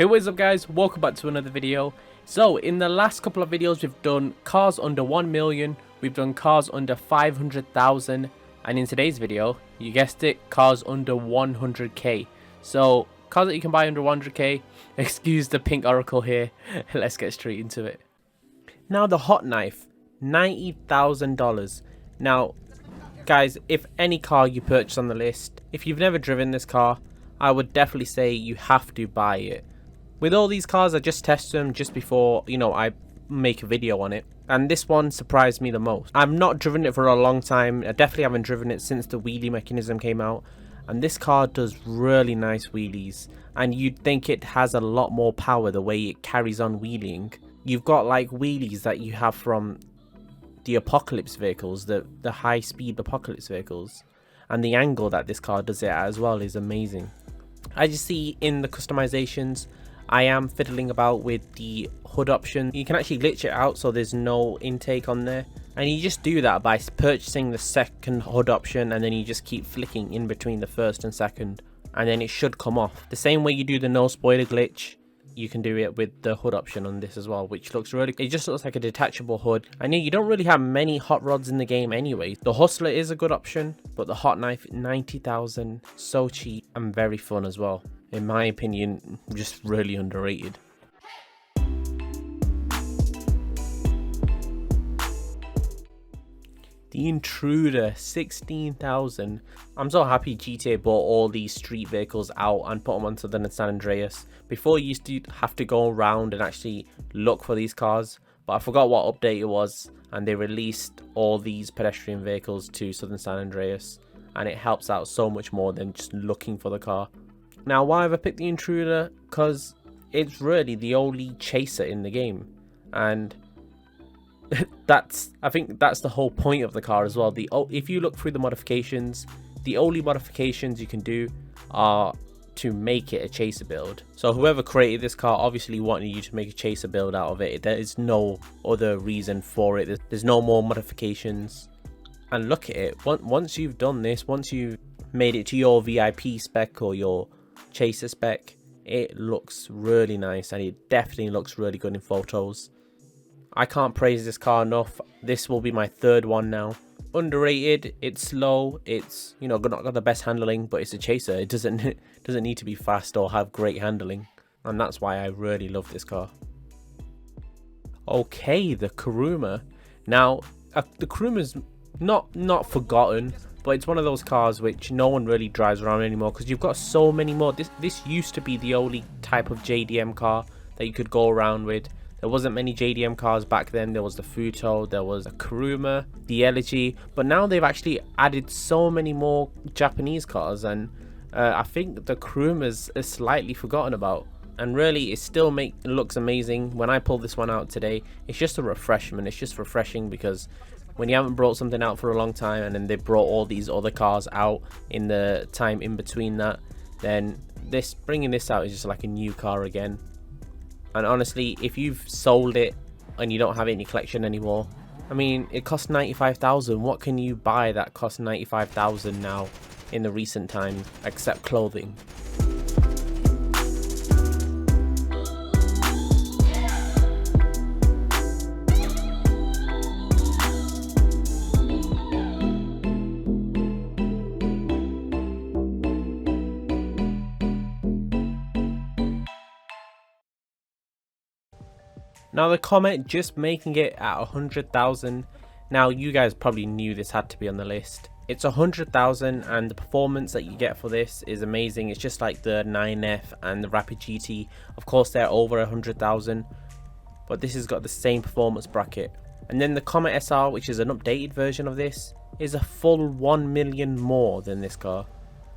Hey, what is up guys, welcome back to another video. So in the last couple of videos we've done cars under 1 million, we've done cars under 500,000, and in today's video, you guessed it, cars under 100k. So cars that you can buy under 100k, excuse the pink oracle here, let's get straight into it. Now the hot knife, $90,000. Now guys, if any car you purchase on the list, if you've never driven this car, I would definitely say you have to buy it. With all these cars, I just test them just before, I make a video on it. And this one surprised me the most. I've not driven it for a long time. I definitely haven't driven it since the wheelie mechanism came out. And this car does really nice wheelies. And you'd think it has a lot more power the way it carries on wheeling. You've got like wheelies that you have from the apocalypse vehicles, the high speed apocalypse vehicles. And the angle that this car does it at as well is amazing. As you see in the customizations, I am fiddling about with the hood option. You can actually glitch it out so there's no intake on there. And you just do that by purchasing the second hood option, and then you just keep flicking in between the first and second. And then it should come off. The same way you do the no spoiler glitch, you can do it with the hood option on this as well, which looks really, it just looks like a detachable hood. I know you don't really have many hot rods in the game anyway. The Hustler is a good option, but the hot knife, 90,000, so cheap and very fun as well. In my opinion, just really underrated. The Intruder, 16,000. I'm so happy GTA bought all these street vehicles out and put them onto the San Andreas. Before, you used to have to go around and actually look for these cars, but I forgot what update it was, and they released all these pedestrian vehicles to Southern San Andreas, and it helps out so much more than just looking for the car. Now, why have I picked the Intruder? Because it's really the only chaser in the game, and I think that's the whole point of the car as well. If you look through the modifications, the only modifications you can do are to make it a chaser build. So whoever created this car obviously wanted you to make a chaser build out of it. There is no other reason for it. There's no more modifications. And look at it. Once you've done this, once you've made it to your VIP spec or your chaser spec, it looks really nice, and it definitely looks really good in photos. I can't praise this car enough. This will be my third one now. Underrated, it's slow, it's not got the best handling, but it's a chaser. It doesn't need to be fast or have great handling, and that's why I really love this car. Okay, the Kuruma. Now the Kuruma's not forgotten, but it's one of those cars which no one really drives around anymore because you've got so many more. This used to be the only type of JDM car that you could go around with. There wasn't many JDM cars back then. There was the Futo, there was a Kuruma, the Elegy, but now they've actually added so many more Japanese cars, and I think the Kuruma's is slightly forgotten about. And really, it still looks amazing. When I pulled this one out today, it's just a refreshment. It's just refreshing because when you haven't brought something out for a long time, and then they brought all these other cars out in the time in between that, then bringing this out is just like a new car again. And honestly, if you've sold it and you don't have it in your collection anymore, I mean, it costs 95,000. What can you buy that costs 95,000 now in the recent times, except clothing? Now the Comet, just making it at 100,000. Now you guys probably knew this had to be on the list. It's 100,000, and the performance that you get for this is amazing. It's just like the 9F and the Rapid GT. Of course they're over 100,000, but this has got the same performance bracket. And then the Comet SR, which is an updated version of this, is a full 1 million more than this car.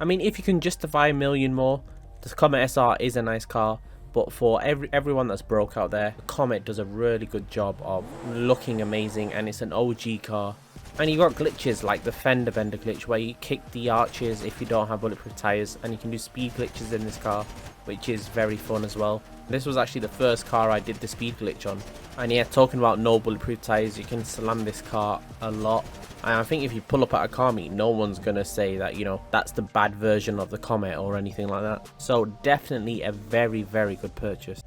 I mean, if you can justify a million more, the Comet SR is a nice car. But for everyone that's broke out there, the Comet does a really good job of looking amazing, and it's an OG car. And you got glitches like the fender bender glitch where you kick the arches if you don't have bulletproof tires, and you can do speed glitches in this car. which is very fun as well. This was actually the first car I did the speed glitch on. And yeah, talking about no bulletproof tires, you can slam this car a lot. And I think if you pull up at a car meet, no one's going to say that, you know, that's the bad version of the Comet or anything like that. So definitely a very, very good purchase.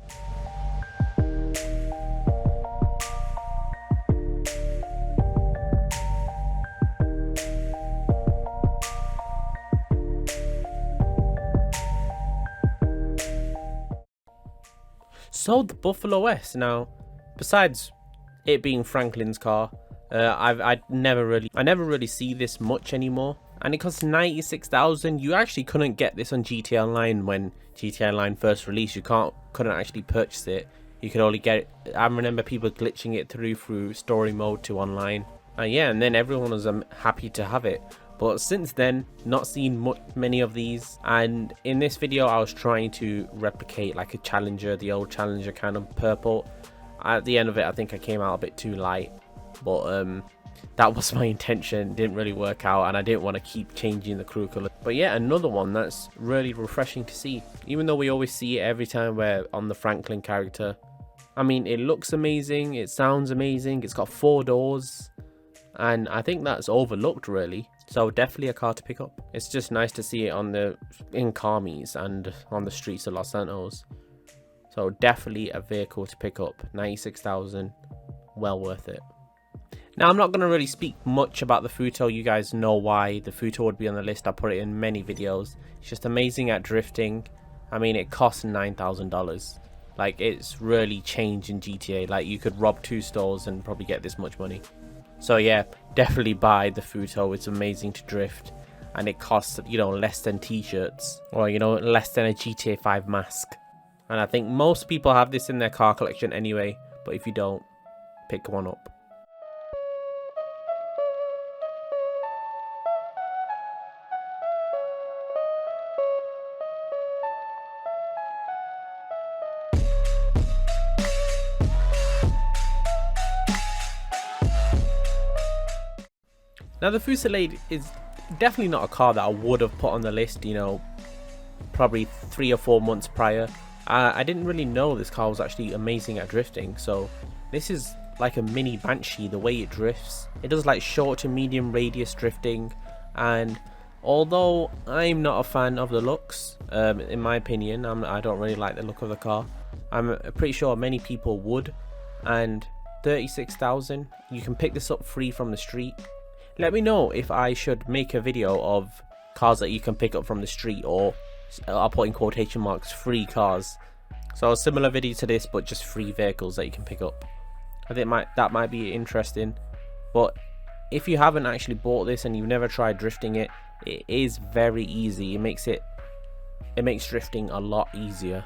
So the Buffalo S, now, besides it being Franklin's car, I never really see this much anymore, and it costs 96,000. You actually couldn't get this on GTA Online when GTA Online first released. You couldn't actually purchase it. You could only get it. I remember people glitching it through story mode to online. Yeah, and then everyone was happy to have it. But since then, not seen many of these. And in this video, I was trying to replicate like a Challenger, the old Challenger kind of purple. At the end of it, I think I came out a bit too light. But that was my intention. Didn't really work out, and I didn't want to keep changing the crew color. But yeah, another one that's really refreshing to see. Even though we always see it every time we're on the Franklin character. I mean, it looks amazing. It sounds amazing. It's got 4 doors. And I think that's overlooked really. So definitely a car to pick up. It's just nice to see it in car meets and on the streets of Los Santos. So definitely a vehicle to pick up. 96,000, well worth it. Now I'm not going to really speak much about the Futo. You guys know why the Futo would be on the list. I put it in many videos. It's just amazing at drifting. I mean, it costs $9,000. Like, it's really changed in GTA. Like, you could rob 2 stores and probably get this much money. So yeah, definitely buy the Futo. It's amazing to drift, and it costs, you know, less than t-shirts, or, you know, less than a GTA 5 mask. And I think most people have this in their car collection anyway, but if you don't, pick one up. Now the Fusilade is definitely not a car that I would have put on the list, you know, probably 3 or 4 months prior. I didn't really know this car was actually amazing at drifting, so this is like a mini Banshee the way it drifts. It does like short to medium radius drifting, and although I'm not a fan of the looks, in my opinion, I don't really like the look of the car. I'm pretty sure many people would, and 36,000, you can pick this up free from the street. Let me know if I should make a video of cars that you can pick up from the street, or I'll put in quotation marks, free cars. So a similar video to this, but just free vehicles that you can pick up. I think that might be interesting. But if you haven't actually bought this and you've never tried drifting it, it is very easy. It makes drifting a lot easier.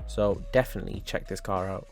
So definitely check this car out.